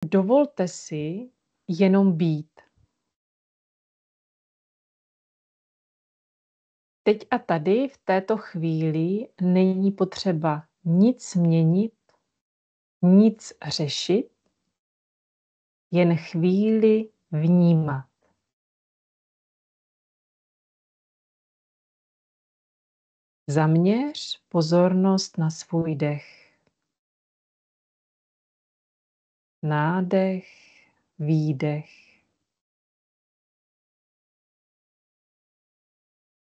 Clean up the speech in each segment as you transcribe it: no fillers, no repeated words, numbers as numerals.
Dovolte si jenom být. Teď a tady v této chvíli není potřeba nic měnit, nic řešit, jen chvíli vnímat. Zaměř pozornost na svůj dech. Nádech, výdech.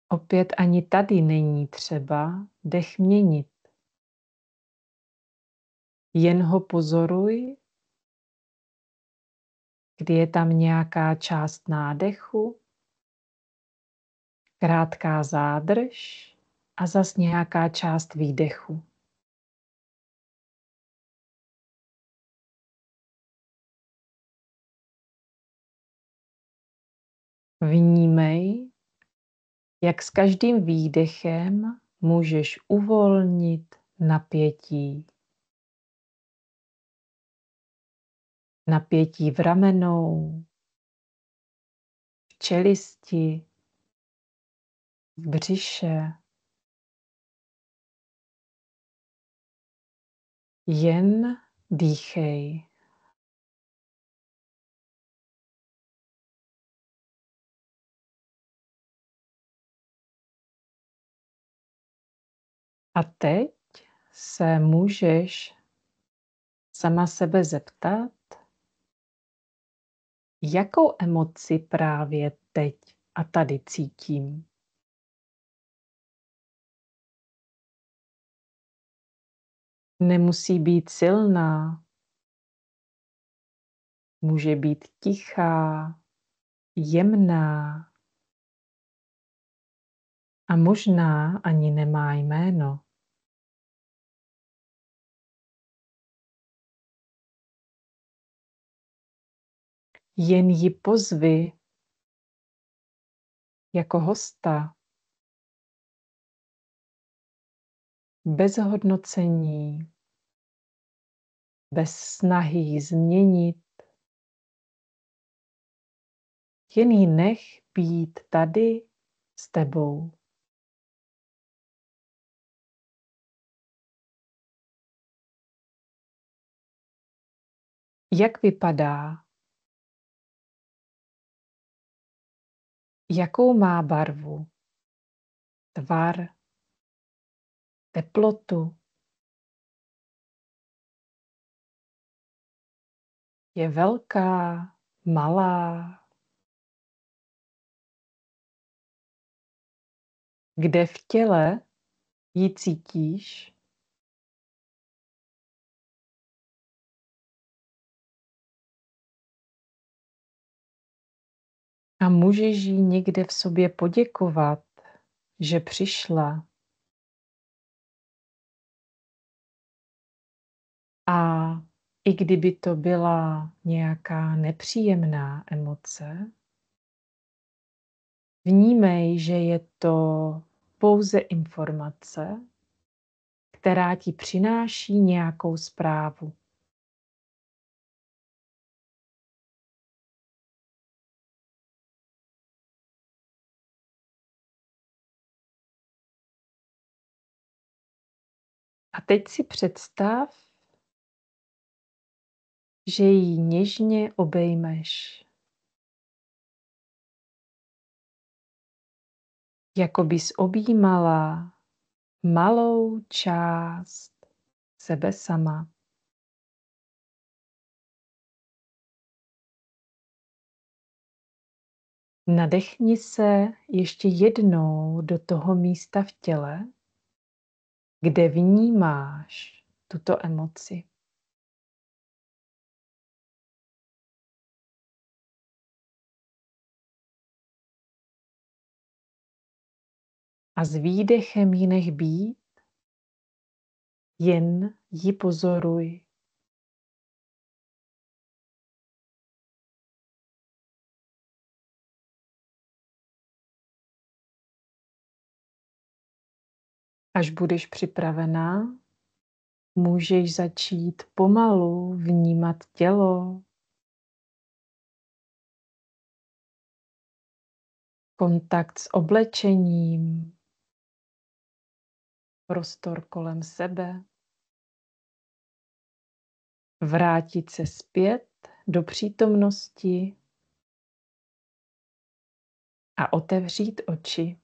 Opět ani tady není třeba dech měnit. Jen ho pozoruj, kdy je tam nějaká část nádechu, krátká zádrž a zas nějaká část výdechu. Vnímej, jak s každým výdechem můžeš uvolnit napětí. Napětí v ramenou, v čelisti, v břiše. Jen dýchej. A teď se můžeš sama sebe zeptat, jakou emoci právě teď a tady cítím. Nemusí být silná, může být tichá, jemná a možná ani nemá jméno. Jen ji pozvi jako hosta, bez hodnocení, bez snahy ji změnit. Jen ji nech být tady s tebou. Jak vypadá? Jakou má barvu? Tvar? Teplotu? Je velká? Malá? Kde v těle ji cítíš? A můžeš jí někde v sobě poděkovat, že přišla. A i kdyby to byla nějaká nepříjemná emoce, vnímej, že je to pouze informace, která ti přináší nějakou zprávu. A teď si představ, že ji něžně obejmeš. Jako bys objímala malou část sebe sama. Nadechni se ještě jednou do toho místa v těle, kde vnímáš tuto emoci. A s výdechem ji nech být, jen ji pozoruj. Až budeš připravená, Můžeš začít pomalu vnímat tělo, kontakt s oblečením, prostor kolem sebe. Vrátit se zpět do přítomnosti a otevřít oči.